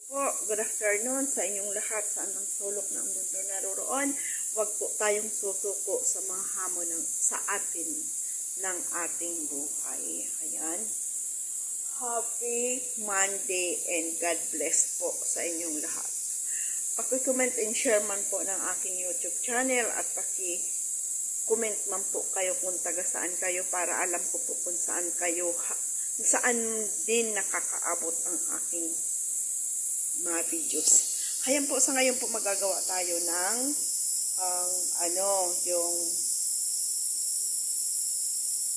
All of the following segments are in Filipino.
Po, good afternoon sa inyong lahat sa anong sulok ng mundo naroroon. Huwag po tayong susuko sa mga hamon sa atin ng ating buhay. Ayan. Happy Monday and God bless po sa inyong lahat. Paki-comment and share man po ng aking YouTube channel at paki-comment man po kayo kung taga saan kayo para alam ko po kung saan kayo, saan din nakakaabot ang aking mga videos. Ayan po, sa ngayon po magagawa tayo ng yung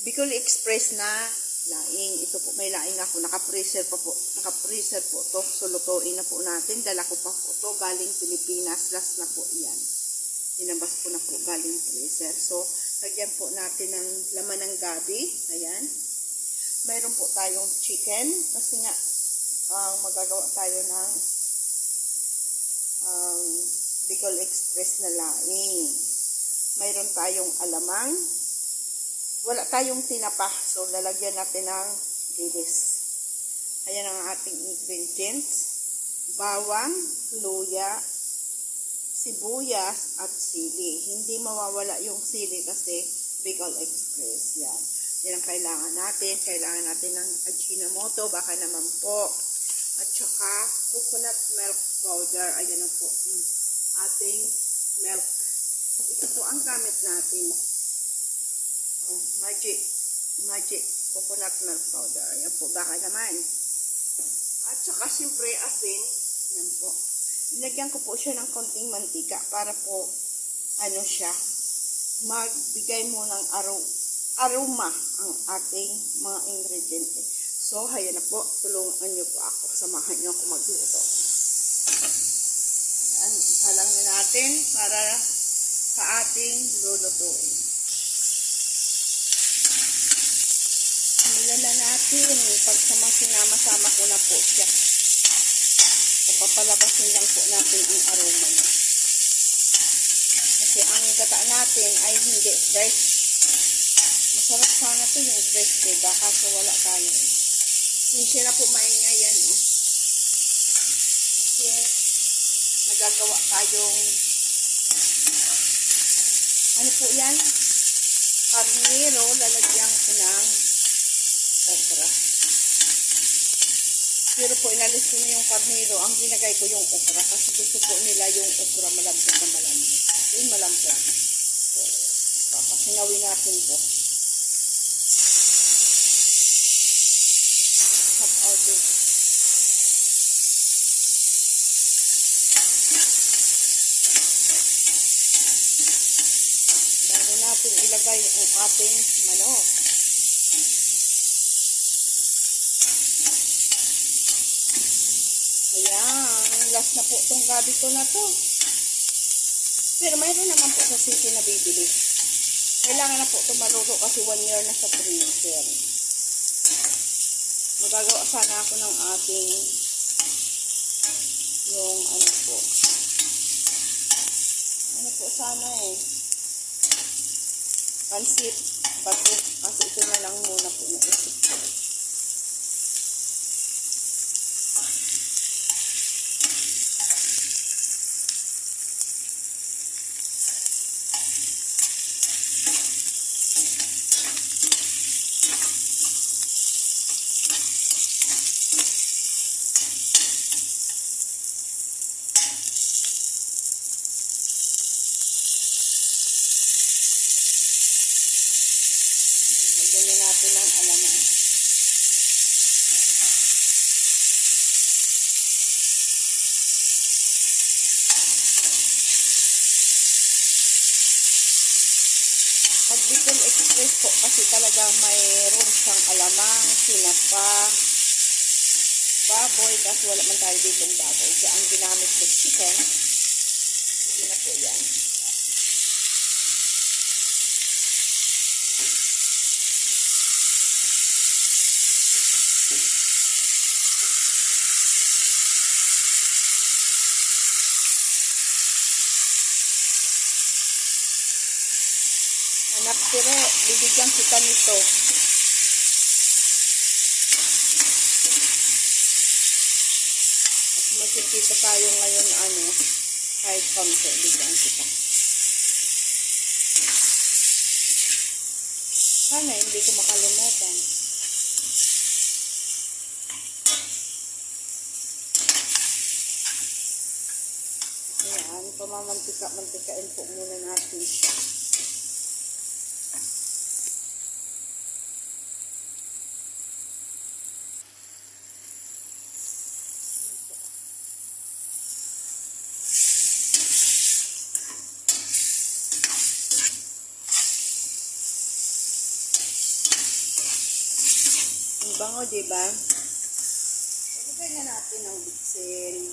Bicol Express na laing. Ito po, may laing ako, naka-freezer po. Naka-freezer po to. So lutuin na po natin. Dala ko pa po to galing Pilipinas. Last na po yan. Tinabas ko na po galing freezer. So lagyan po natin ng laman ng gabi. Ayan. Mayroon po tayong chicken kasi nga magagawa tayo ng Bicol Express na laing. Mayroon tayong alamang. Wala tayong tinapa. So, lalagyan natin ng gilis. Ayan ang ating ingredients. Bawang, luya, sibuyas, at sili. Hindi mawawala yung sili kasi Bicol Express. Yan. Yan ang kailangan natin. Kailangan natin ng Ajinomoto. Baka naman po. At saka, coconut milk powder. Ayan na po yung ating milk. Ito po ang gamit natin. Magic coconut milk powder. Ayan po, baka naman. At saka, siyempre, asin. Ayan po. Nilagyan ko po siya ng konting mantika para po, magbigay mo ng aroma ang ating mga ingredients. So, ayan na po. Tulungan niyo po ako. Samahan niyo ako magluto. Ayan, isa lang na natin para sa ating lulutuin. Simulan na natin. Sinama-sama ko na po siya. Papalabasin lang po natin ang aroma niya. Kasi ang gata natin ay hindi fresh. Masarap sana to yung fresh, diba? Kaso wala tayo. Hindi siya na po maingay yan. Kasi nagagawa tayong ano po yan? Karnero, lalagyan ko ng okra. Pero po, inalis ko na yung karnero. Ang ginagay ko yung okra. Kasi gusto po nila yung okra malambot na malambot. Yung malambot. So, papasingawin natin po. Half out it. Bago natin ilagay ang ating manok. Ayan, last na po itong gabi ko na to. Pero mayroon naman po sa city na bibili. Kailangan na po ito maluto kasi 1 year na sa freezer. Magagawa sana ako ng ating yung sana pansit bato kasi ito na lang muna po na isip ko. Ganyan natin ang alamang. Pag Bicol Express po kasi talaga mayroon siyang alamang, sinapa, baboy, kasi wala man tayo ditong baboy. Kaya ang ginamit ko chicken, hindi na po yan. Anak, pero bibigyan kita nito. Magkikita tayo ngayon kahit konti. Bigyan kita. Sana hindi ko makalimutan. Ayan, pamamantika-mantikain po muna natin siya. Ang bango, diba? Ilagay na natin ang bitsin.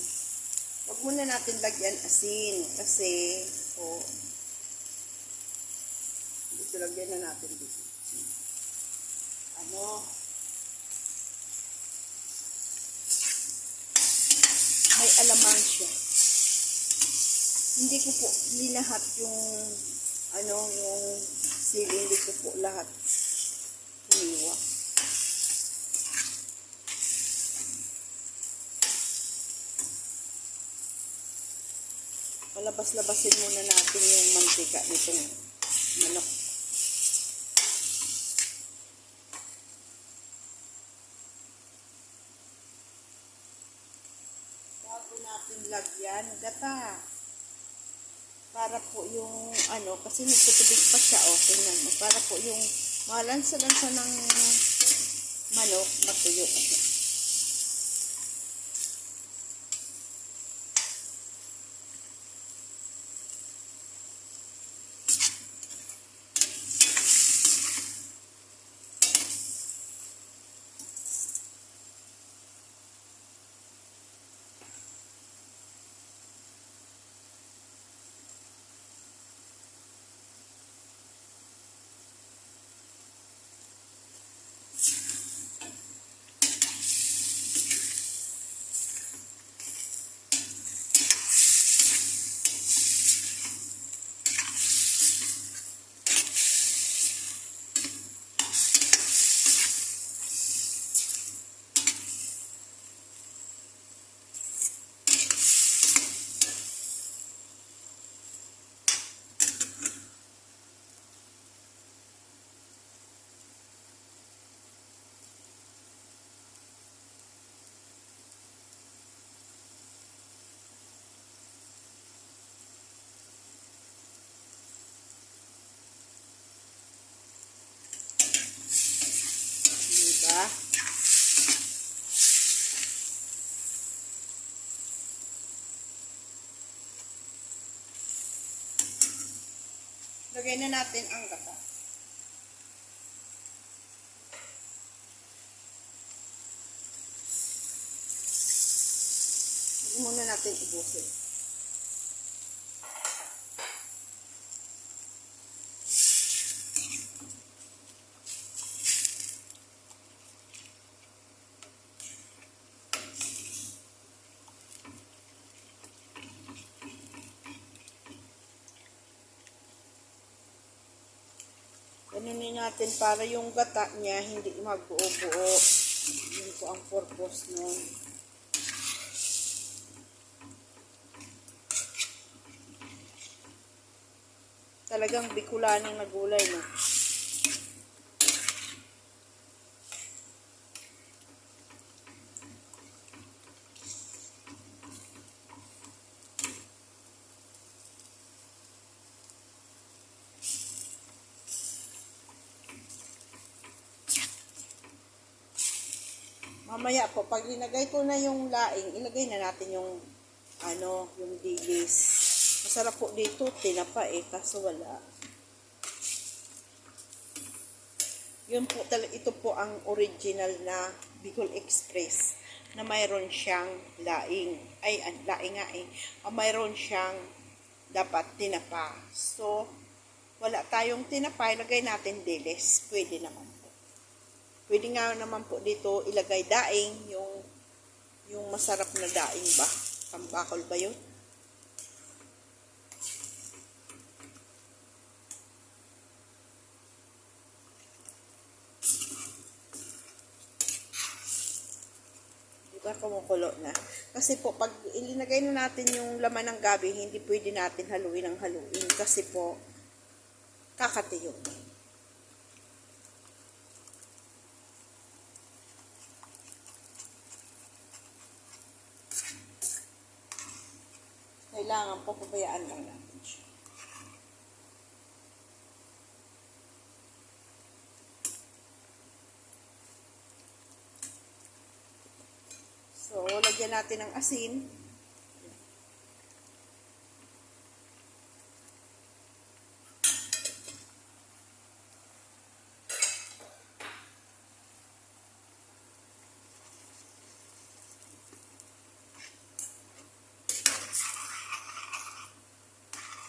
Huwag muna natin lagyan asin kasi dito lagyan na natin bitsin. May alamang siya. Hindi lahat yung yung sili, hindi ko po lahat hiniwa. Palabas-labasin muna natin yung mantika nitong manok. Bago natin lagyan, gata. Para po yung kasi nagtutubig pa siya, tingnan mo. Para po yung malansa-lansa ng manok, matuyo siya. Diba? Lagay na natin ang gata. Hindi muna natin ubusin. Ganunin natin para yung gata niya hindi magbuo-buo. Yun po ang purpose nun. Talagang Bicolanong na gulay, no? Mamaya po, pag linagay ko na yung laing, ilagay na natin yung yung dilis. Masarap po dito, tinapa kaso wala. Yun po, ito po ang original na Bicol Express na mayroon siyang laing. Laing nga mayroon siyang dapat tinapa. So, wala tayong tinapa, ilagay natin dilis. Pwede naman. Pwede nga naman po dito ilagay daing, yung masarap na daing ba? Pambakol ba yun? Diba? kumukulo na. Kasi po, pag ilinagay na natin yung laman ng gabi, hindi pwede natin haluin ng haluin. Kasi po, kakatiyo. Kailangan po, pabayaan lang natin siya. So, lagyan natin ng asin.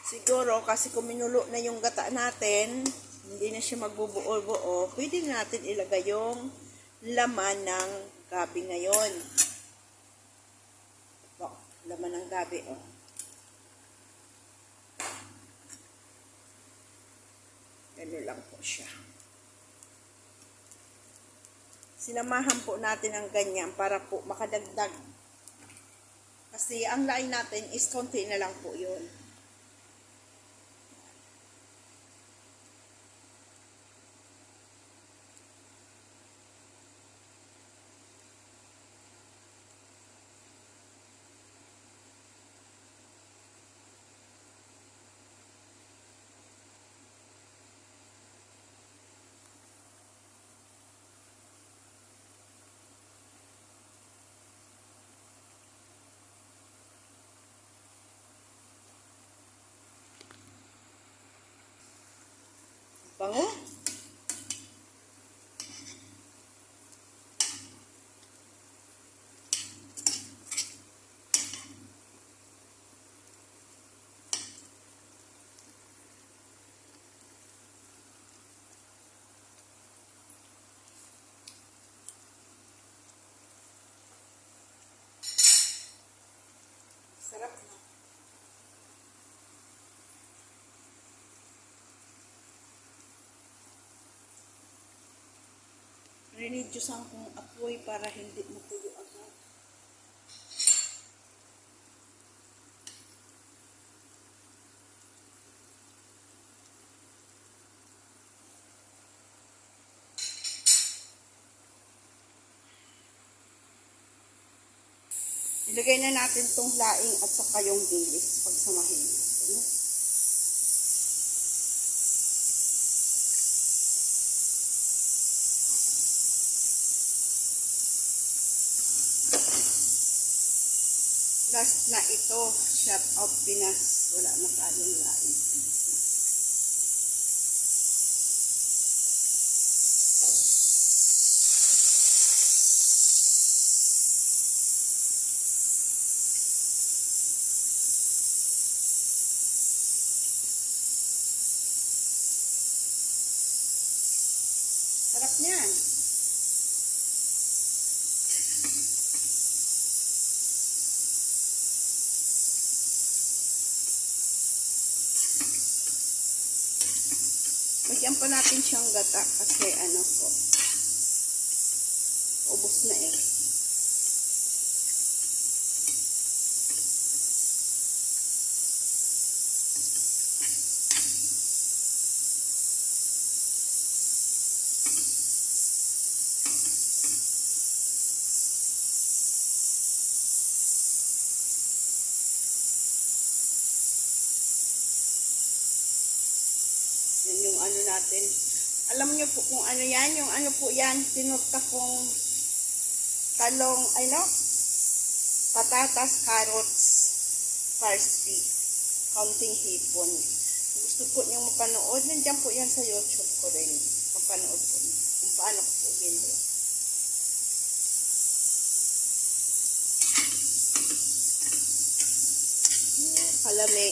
Siguro, kasi kung minulo na yung gata natin, hindi na siya magbubuo-buo, pwede na natin ilagay yung laman ng gabi ngayon. Laman ng gabi, oh. Ganun lang po siya. Sinamahan po natin ang ganyan para po makadagdag. Kasi ang laing natin is konti na lang po yun. Bango. Sarap na. Rinidyusan kong apoy para hindi matuyo agad. Ilagay na natin tong laing at saka yung dilis pagsamahin. Ano? Last na ito, shout out Pinas. Wala na tayong laing. Sarap niyan. Lagyan pa natin siyang gata kasi ano po, ubos na eh. Yan yung ano natin. Alam niyo po kung ano yan, yung ano po yan, tinurta kong talong, ano? Patatas, carrots, parsley, kaunting hipon. Kung gusto po niyong mapanood, nandiyan po yan sa YouTube ko rin. Mapanood po niyo kung paano ko po ginawa. Kalami.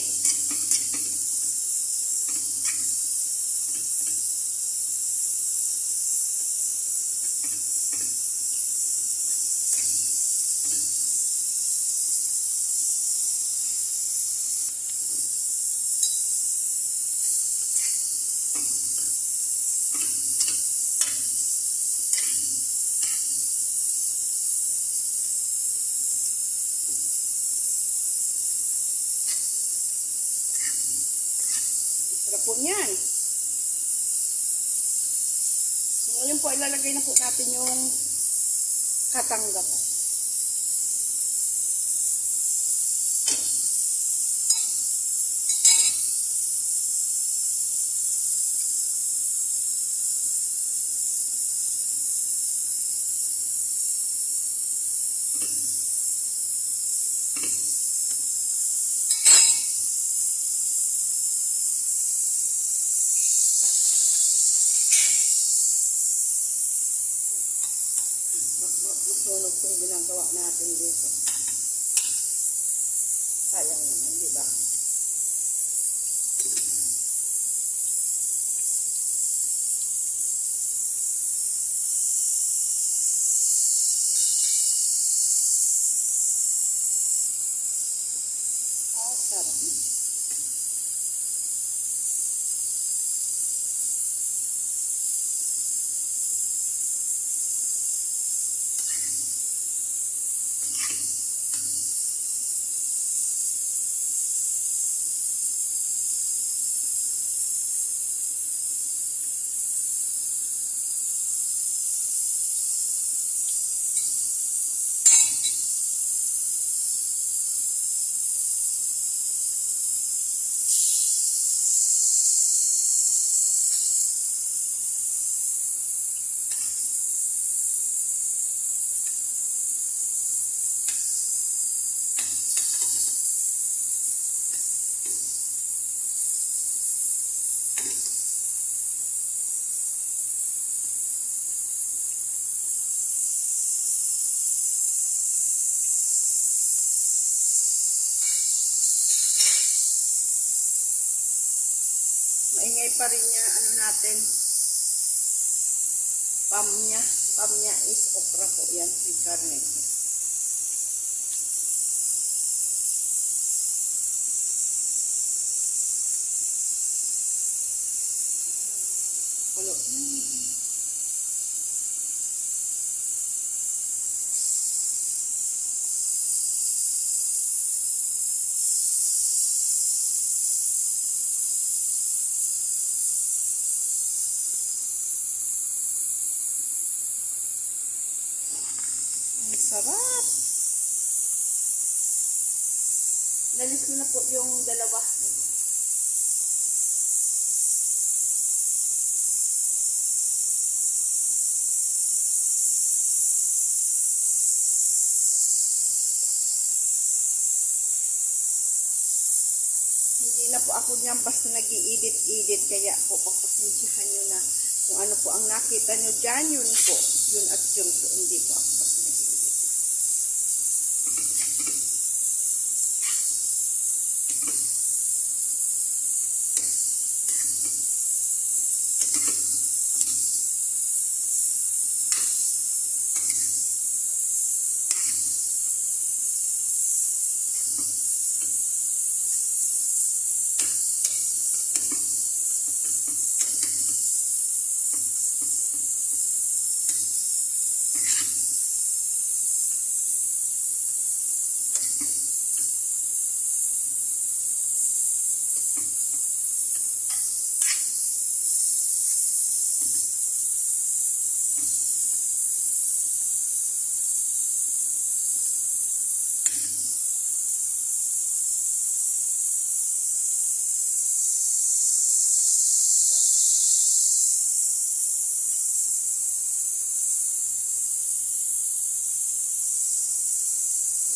Sarap po niyan. So, ngayon po, ilalagay na po natin yung katangga po. Sunog yung ginagawa natin dito. Sayang naman, di ba? Sarap. Maingay pa rin niya, ano natin, pam niya. Pam niya is okra po yan, si karne. Kulo. Ang sarap. Nalis ko na po yung dalawa. Hindi na po ako niyan basta nag-i-edit-edit, kaya po pagpasensyahan nyo na kung ano po ang nakita nyo dyan, yun po. Yun at yun po. Hindi po ako basta nag-i-edit.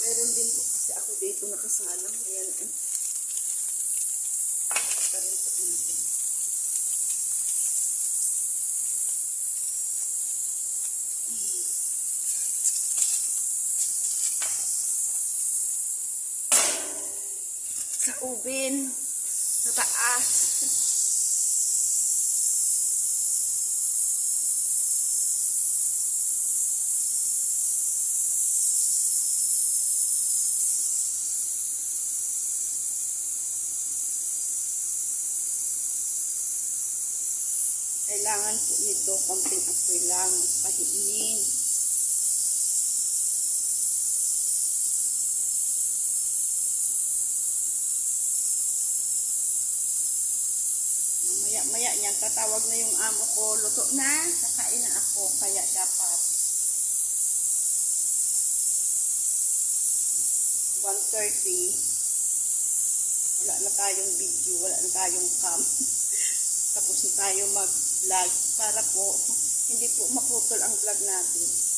Meron din po kasi ako dito nakasalang. Ayan. Ito rin po natin. Sa ubin. Sa taas. Kailangan po nito konting apoy lang, pahiinin. Maya niyan, tatawag na yung amo ko, luto na, kakain na ako, kaya dapat 1:30, wala na tayong video, wala na tayong cam. Tapos na tayo mag-vlog para po, hindi po maputol ang vlog natin.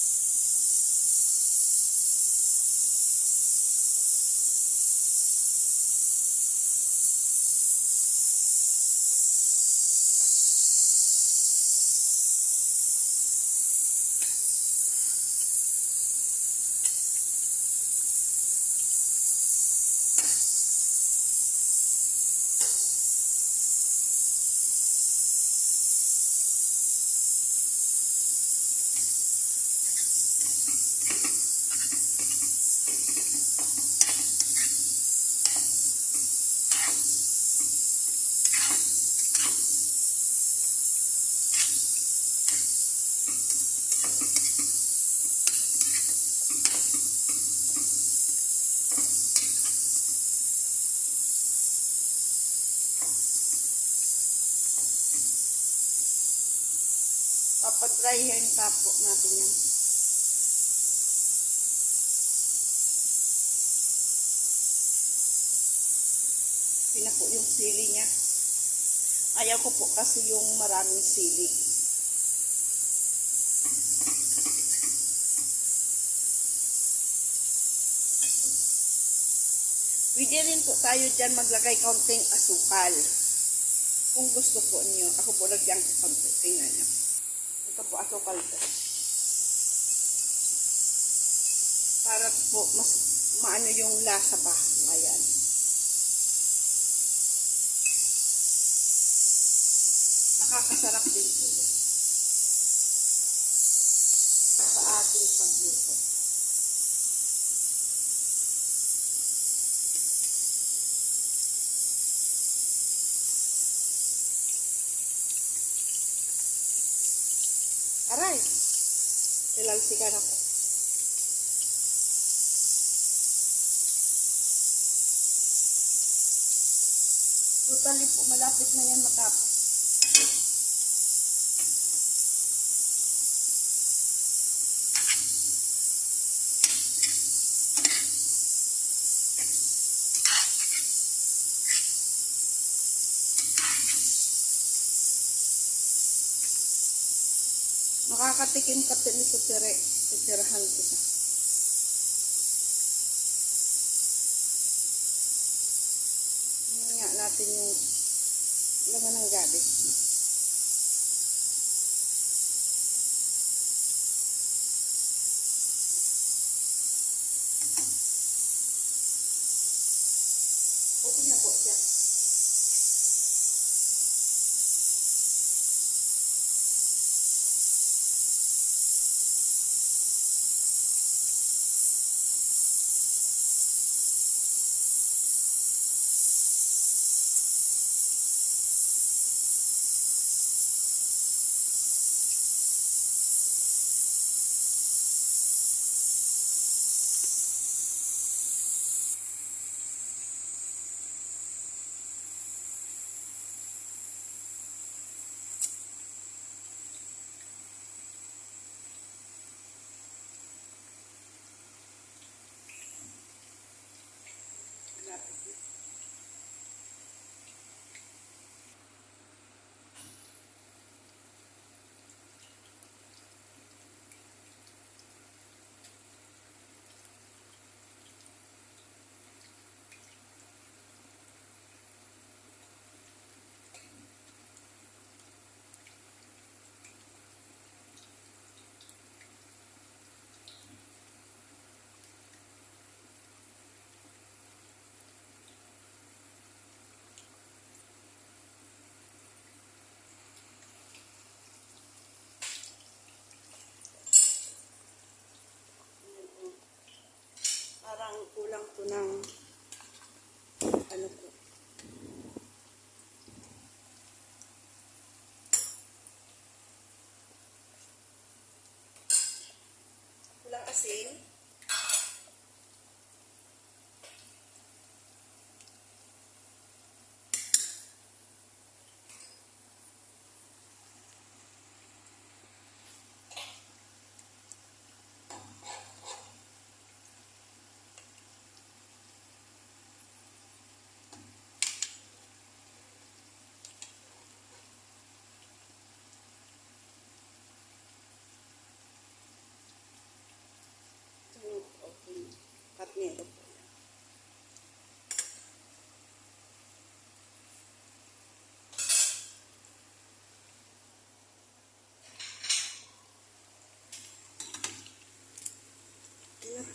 Papadry hair tapo natin yan. Pinapo yung sili niya. Ayaw ko po kasi yung maraming sili. Pwede rin po tayo dyan maglagay kaunting asukal. Kung gusto po niyo. Ako po lagyan ko kaunti. Tingnan niyo. Ito po asukal po. Para po mas maano yung lasa pa. Ayan. Nakakasarap din po yan. Sa ating pagluto. Aray! Ilalsikan ako. Totally po, malapit na yan matapos. Makakatikim ka nito titirahan ko siya. Nga natin yung laman ng gabi. Okay na po siya.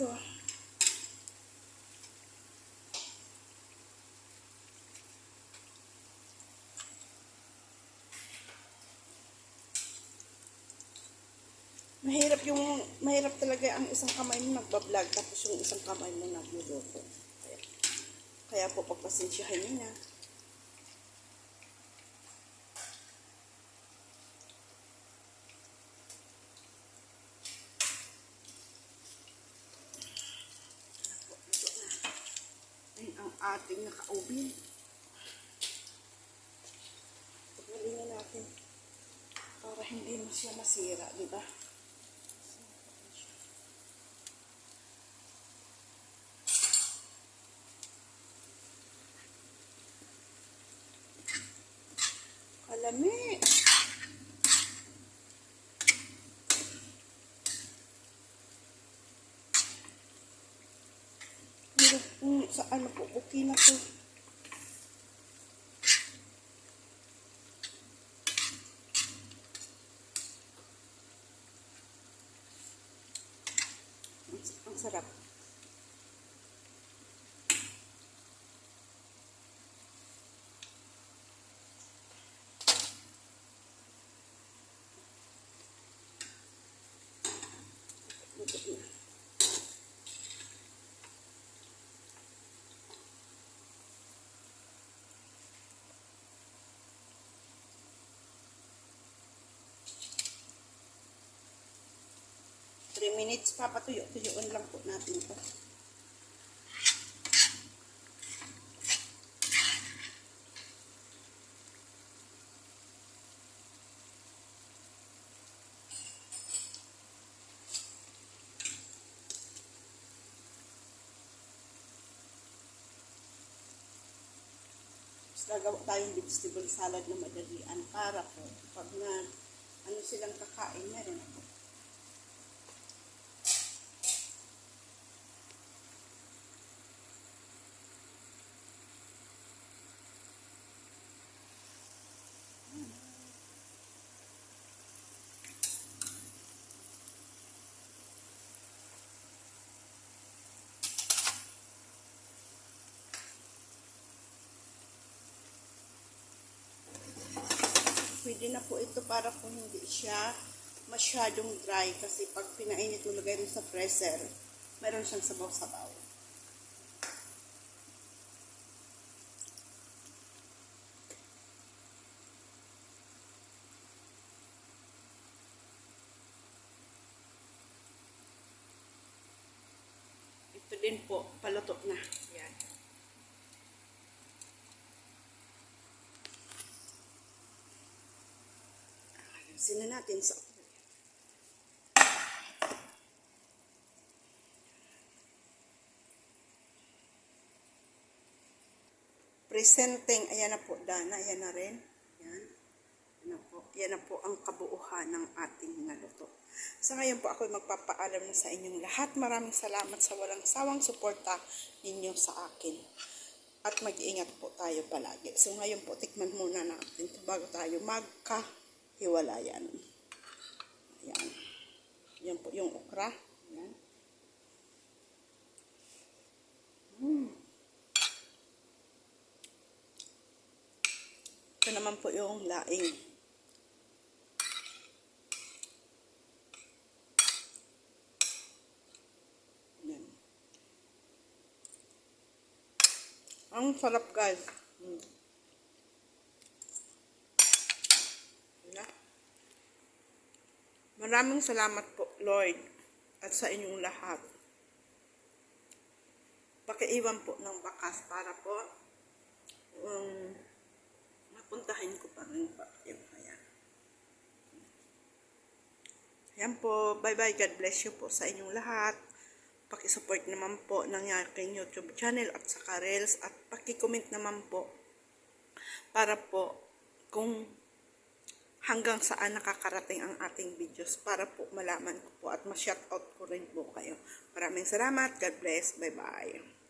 ito. Mahirap talaga ang isang kamay mo nagbablog tapos yung isang kamay mo nagluluto. Kaya po pagpasensyahan niyo na. Ayun ang ating naka-ubi. Paglalingin natin para hindi mo siya masira, di ba? Kalami. Pero sa ano po, okay na po. Ang sarap. Luto na. Minutes pa, patuyo-tuyoan lang po natin ito. Gagawa tayong vegetable salad na madalian para po pag na ano silang kakain meron ako. Pwede na po ito para po hindi siya masyadong dry kasi pag pinainit mo lagay mo sa freezer, meron siyang sabaw-sabaw. Ito din po, paluto na. Yan. Ayusin na natin sa presenting. Ayan na po, Dana. Ayan na rin. Yan. Yan na po ang kabuuhan ng ating naluto. Sa ngayon po ako magpapaalam na sa inyong lahat. Maraming salamat sa walang sawang suporta ninyo sa akin. At mag-iingat po tayo palagi. So ngayon po, tikman muna natin ito bago tayo magkahiwalayan. Ayan. Yan po yung okra. Ayan. Ito naman po yung laing. Ayan. Ang sarap, guys. Maraming salamat po, Lord, at sa inyong lahat. Pakiiwan po ng bakas para po mapuntahin ko pa rin pa. Ayan. Ayan po. Bye-bye. God bless you po sa inyong lahat. Pakisupport naman po ng aking YouTube channel at saka Reels at pakicomment naman po para po kung hanggang saan nakakarating ang ating videos para po malaman ko po at ma-shoutout ko rin po kayo. Maraming salamat. God bless. Bye-bye.